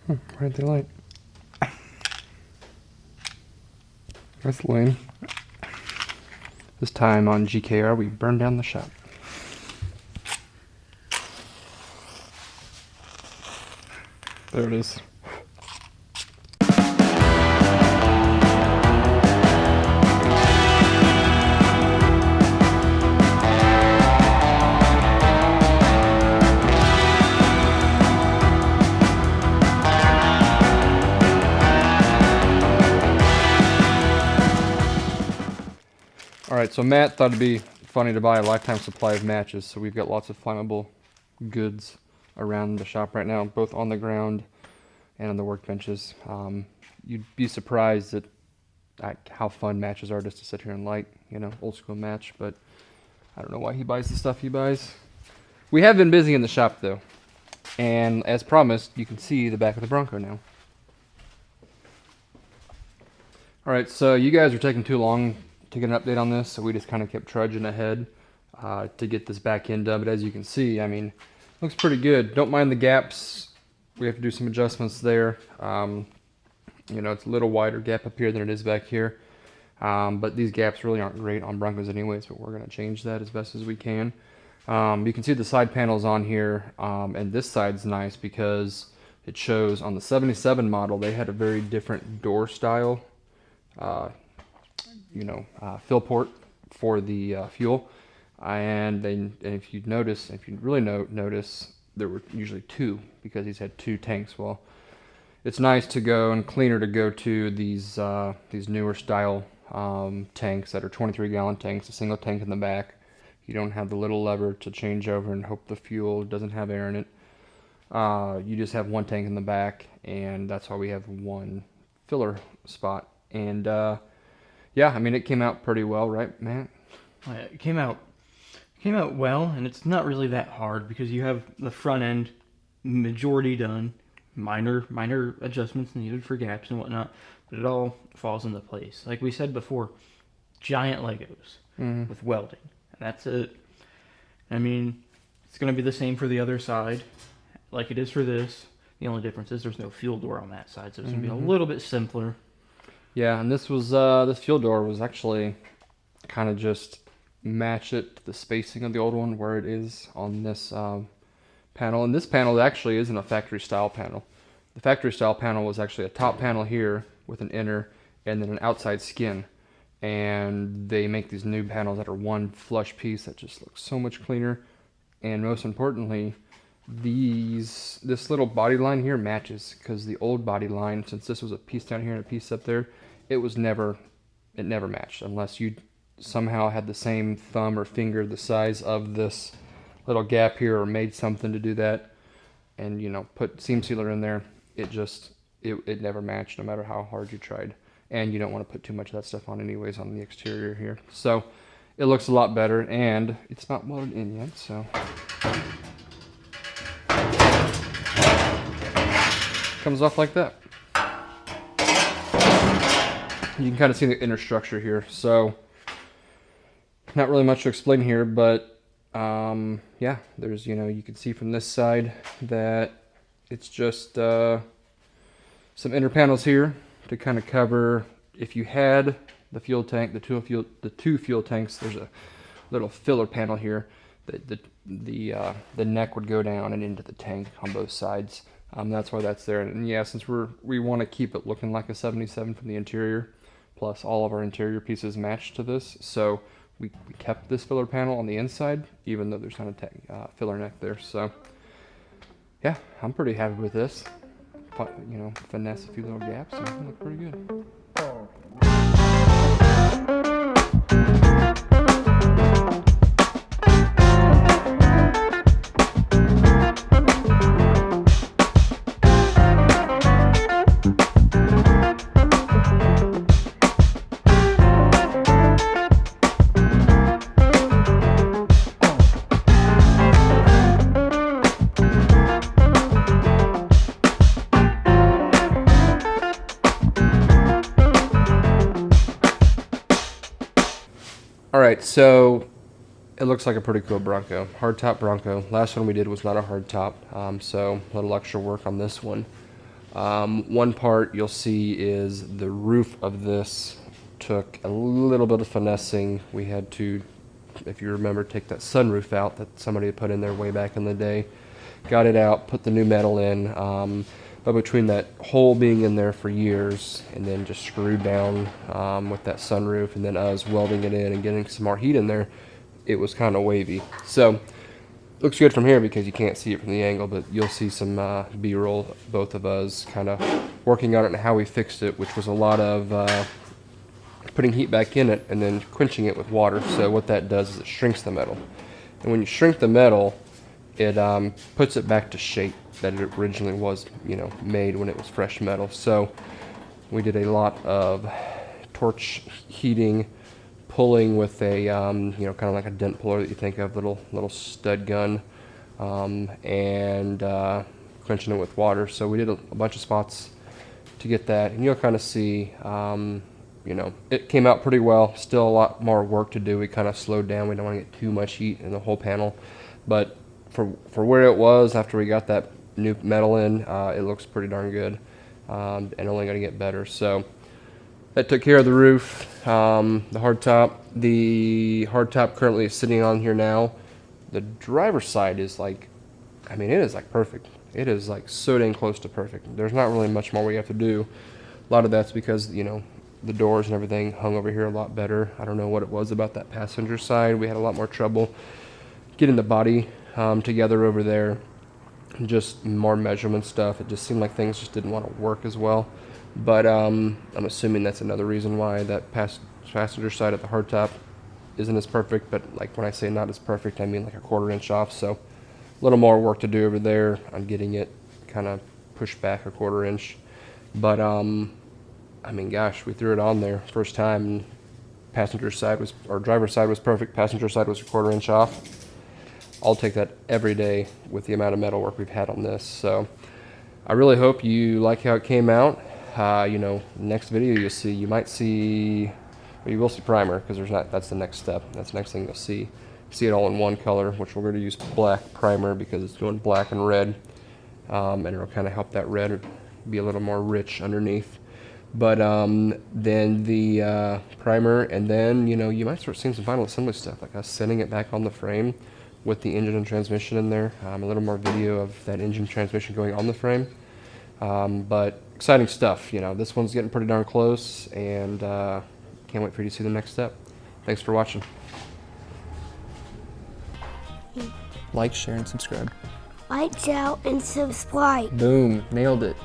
Why did they light? That's lame. This time on GKR, we burned down the shop. There it is. Alright, so Matt thought it'd be funny to buy a lifetime supply of matches, so we've got lots of flammable goods around the shop right now, both on the ground and on the workbenches. You'd be surprised at how fun matches are just to sit here and light, you know, old school match, but I don't know why he buys the stuff he buys. We have been busy in the shop though, and as promised, you can see the back of the Bronco now. Alright, so you guys are taking too long to get an update on this, so we just kind of kept trudging ahead to get this back end done. But as you can see, I mean, looks pretty good. Don't mind the gaps. We have to do some adjustments there. You know, it's a little wider gap up here than it is back here. But these gaps really aren't great on Broncos anyways, but we're going to change that as best as we can. You can see the side panels on here, and this side's nice because it shows on the 77 model, they had a very different door style. Fill port for the fuel, and if you notice, if you really notice, there were usually two because these had two tanks. Well, it's nice to go and cleaner to go to these newer style tanks that are 23-gallon tanks, a single tank in the back. You don't have the little lever to change over and hope the fuel doesn't have air in it. You just have one tank in the back, and that's why we have one filler spot. And yeah, I mean, it came out pretty well, right, Matt? It came out well, and it's not really that hard because you have the front end majority done, minor adjustments needed for gaps and whatnot, but it all falls into place. Like we said before, giant Legos with welding, and that's it. I mean, it's going to be the same for the other side, like it is for this. The only difference is there's no fuel door on that side, so it's going to be a little bit simpler. Yeah, and this fuel door was actually kind of just match it to the spacing of the old one where it is on this panel. And this panel actually isn't a factory style panel. The factory style panel was actually a top panel here with an inner and then an outside skin. And they make these new panels that are one flush piece that just looks so much cleaner. And most importantly, this little body line here matches, because the old body line, since this was a piece down here and a piece up there, it never matched unless you somehow had the same thumb or finger the size of this little gap here or made something to do that, and you know, put seam sealer in there. It never matched no matter how hard you tried, and you don't want to put too much of that stuff on anyways on the exterior here. So it looks a lot better, and it's not welded in yet, so comes off like that. You can kind of see the inner structure here, so not really much to explain here, but yeah, there's, you know, you can see from this side that it's just some inner panels here to kind of cover. If you had the fuel tank, the two fuel tanks, there's a little filler panel here that the neck would go down and into the tank on both sides. That's why that's there. And yeah, since we want to keep it looking like a 77 from the interior, plus all of our interior pieces match to this, so we kept this filler panel on the inside, even though there's not a filler neck there. So yeah, I'm pretty happy with this. You know, finesse a few little gaps and it look pretty good. Alright, so it looks like a pretty cool Bronco. Hardtop Bronco. Last one we did was not a hardtop, so a little extra work on this one. One part you'll see is the roof of this took a little bit of finessing. We had to, if you remember, take that sunroof out that somebody had put in there way back in the day. Got it out, put the new metal in, but between that hole being in there for years and then just screwed down with that sunroof and then us welding it in and getting some more heat in there, it was kind of wavy. So looks good from here because you can't see it from the angle, but you'll see some B-roll, both of us kind of working on it and how we fixed it, which was a lot of putting heat back in it and then quenching it with water. So what that does is it shrinks the metal. And when you shrink the metal, it puts it back to shape that it originally was, made when it was fresh metal. So we did a lot of torch heating, pulling with a, kind of like a dent puller that you think of, little stud gun, and quenching it with water. So we did a bunch of spots to get that, and you'll kind of see, it came out pretty well. Still a lot more work to do. We kind of slowed down. We don't want to get too much heat in the whole panel, but for where it was after we got that new metal in, it looks pretty darn good, and only going to get better. So that took care of the roof, the hardtop. The hardtop currently is sitting on here now. The driver's side is like, it is like perfect. It is like so dang close to perfect. There's not really much more we have to do. A lot of that's because, the doors and everything hung over here a lot better. I don't know what it was about that passenger side. We had a lot more trouble getting the body together over there. Just more measurement stuff. It just seemed like things just didn't want to work as well. But I'm assuming that's another reason why that passenger side at the hardtop isn't as perfect. But like when I say not as perfect, I mean like a 1/4 inch off. So a little more work to do over there on getting it kind of pushed back a 1/4 inch. But gosh, we threw it on there first time, and driver's side was perfect. Passenger side was a 1/4 inch off. I'll take that every day with the amount of metal work we've had on this. So I really hope you like how it came out. Next video you might see, or you will see primer, because that's the next step. That's the next thing you'll see. See it all in one color, which we're going to use black primer because it's going black and red, and it'll kind of help that red be a little more rich underneath. But then the primer, and then you might start seeing some final assembly stuff, like us setting it back on the frame with the engine and transmission in there. A little more video of that engine transmission going on the frame. But exciting stuff. This one's getting pretty darn close, and can't wait for you to see the next step. Thanks for watching. Like, share, and subscribe. Like, share, and subscribe. Boom, nailed it.